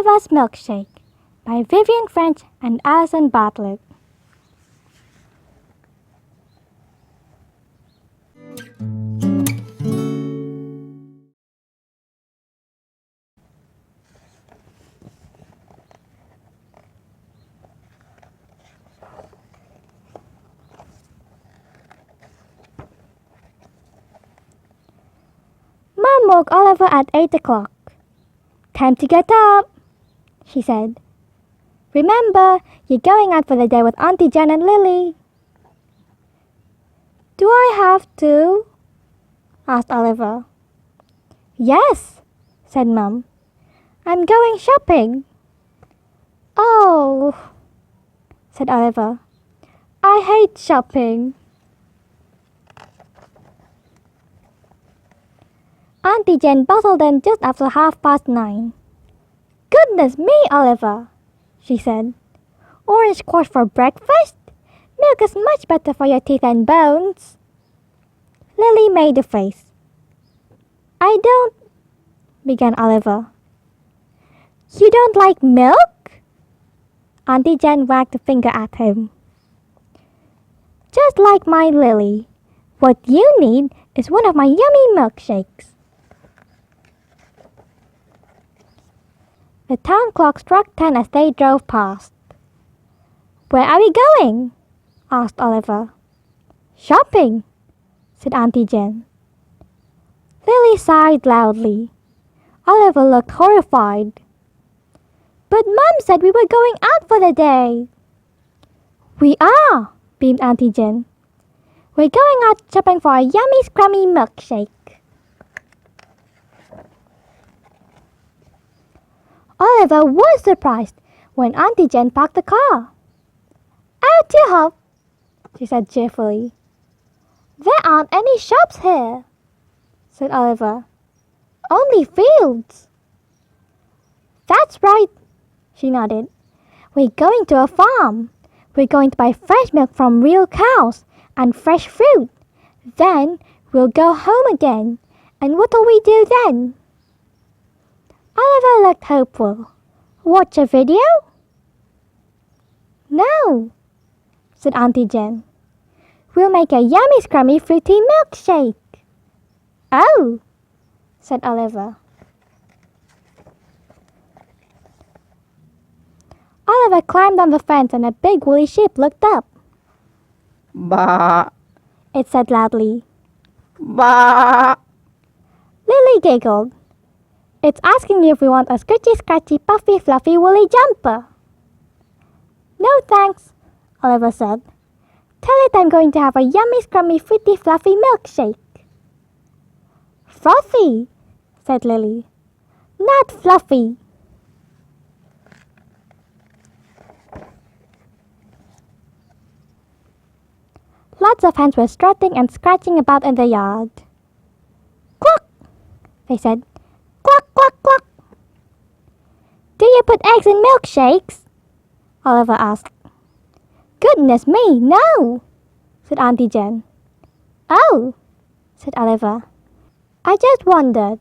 Oliver's Milkshake by Vivian and Alison Bartlett. Mom woke Oliver at 8 o'clock. "Time to get up," she said. "Remember, you're going out for the day with Auntie Jen and Lily." "Do I have to?" asked Oliver. "Yes," said Mom. "I'm going shopping." "Oh," said Oliver. "I hate shopping." Auntie Jen bustled in just after 9:30. "Goodness me, Oliver," she said. "Orange squash for breakfast? Milk is much better for your teeth and bones." Lily made a face. "I don't," began Oliver. "You don't like milk?" Auntie Jen wagged a finger at him. "Just like my Lily. What you need is one of my yummy milkshakes." The town clock struck 10 as they drove past. "Where are we going?" asked Oliver. "Shopping," said Auntie Jen. Lily sighed loudly. Oliver looked horrified. "But Mom said we were going out for the day." "We are," beamed Auntie Jen. "We're going out shopping for a yummy scrummy milkshake." Oliver was surprised when Auntie Jen parked the car. "Out to hop," she said cheerfully. "There aren't any shops here," said Oliver. "Only fields." "That's right," she nodded. "We're going to a farm. We're going to buy fresh milk from real cows and fresh fruit. Then we'll go home again. And what'll we do then?" Oliver looked hopeful. "Watch a video?" "No," said Auntie Jen. "We'll make a yummy scrummy fruity milkshake." "Oh," said Oliver. Oliver climbed on the fence and a big woolly sheep looked up. "Bah, It said loudly. bah." Lily giggled. "It's asking you if we want a scratchy, scratchy, puffy, fluffy, woolly jumper." "No thanks," Oliver said. "Tell it I'm going to have a yummy, scrummy, fruity, fluffy milkshake." "Frothy," said Lily. "Not fluffy." Lots of hens were strutting and scratching about in the yard. "Cluck," they said. "Cluck, cluck, cluck." "Do you put eggs in milkshakes?" Oliver asked. "Goodness me, no," said Auntie Jen. "Oh," said Oliver. "I just wondered."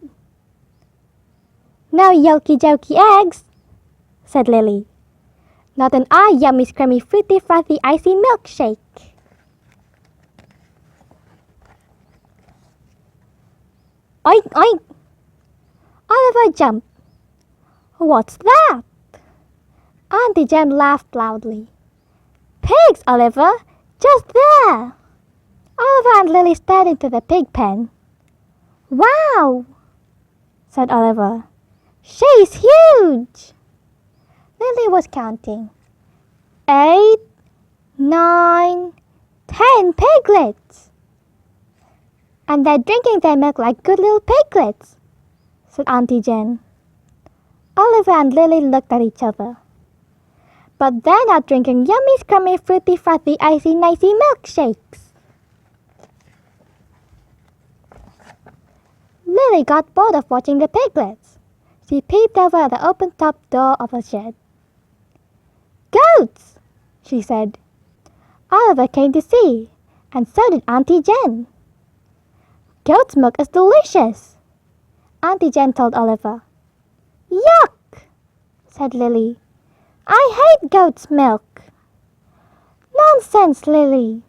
"No yolky jokey eggs," said Lily. "Not in our yummy, scrummy, fruity, frothy, icy milkshake." "Oink, oink!" Oliver jumped. "What's that?" Auntie Jen laughed loudly. "Pigs, Oliver! Just there!" Oliver and Lily stared into the pig pen. "Wow!" said Oliver. "She's huge!" Lily was counting. 8, 9, 10 piglets! "And they're drinking their milk like good little piglets," said Auntie Jen. Oliver and Lily looked at each other. "But they're not drinking yummy, scrummy, fruity, frothy, icy, nicey milkshakes." Lily got bored of watching the piglets. She peeped over at the open-top door of the shed. "Goats!" she said. Oliver came to see, and so did Auntie Jen. "Goat's milk is delicious," Auntie Jen told Oliver. "Yuck!" said Lily. I hate goat's milk. Nonsense, Lily,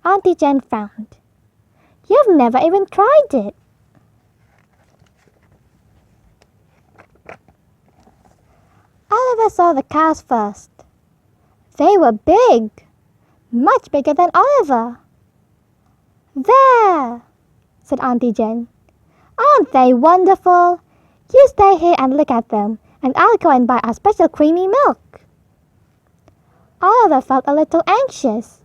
Auntie Jen frowned. You've never even tried it. Oliver saw the cows first. They were big, much bigger than Oliver. There, said Auntie Jen. Aren't they wonderful? You stay here and look at them, and I'll go and buy our special creamy milk. Oliver felt a little anxious.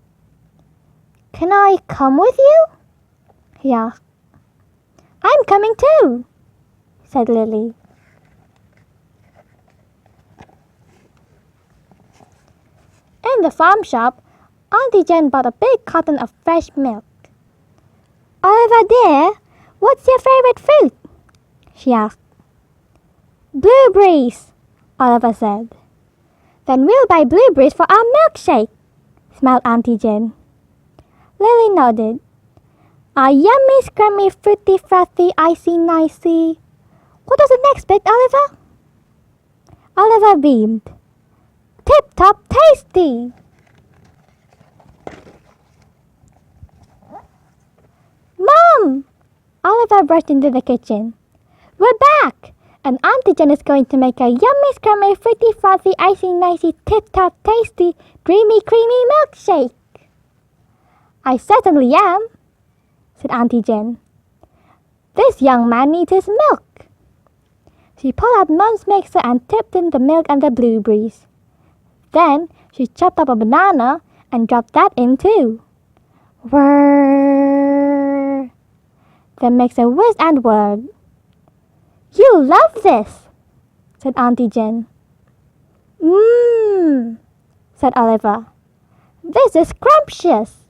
Can I come with you? He asked. I'm coming too, said Lily. In the farm shop, Auntie Jen bought a big carton of fresh milk. Oliver dear, what's your favorite fruit? She asked. Blueberries, Oliver said. Then we'll buy blueberries for our milkshake, smiled Auntie Jen. Lily nodded. A yummy, scrummy, fruity, frothy, icy, nicey. What was the next bit, Oliver? Oliver beamed. Tip-top tasty! Mom! Oliver burst into the kitchen. We're back! And Auntie Jen is going to make a yummy, scrummy, fruity, frothy, icy, nicey, tip-top tasty, dreamy, creamy milkshake. I certainly am, said Auntie Jen. This young man needs his milk. She pulled out Mom's mixer and tipped in the milk and the blueberries. Then she chopped up a banana and dropped that in too. Whirr! The mixer whizzed and whirred. You love this, said Auntie Jen. Mmm, said Oliver. This is scrumptious.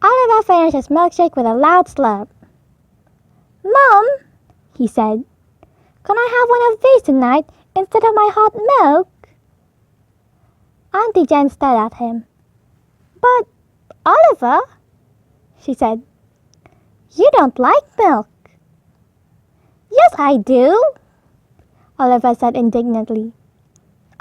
Oliver finished his milkshake with a loud slurp. Mom, he said, can I have one of these tonight instead of my hot milk? Auntie Jen stared at him. But, Oliver, she said, you don't like milk. Yes, I do, Oliver said indignantly.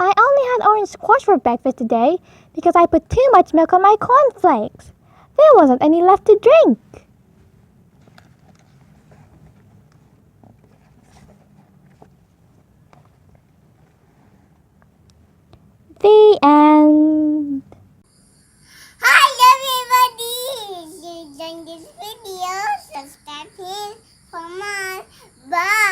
I only had orange squash for breakfast today because I put too much milk on my cornflakes. There wasn't any left to drink. The end. Hi everybody! If you enjoyed this video, subscribe here for more. Bye!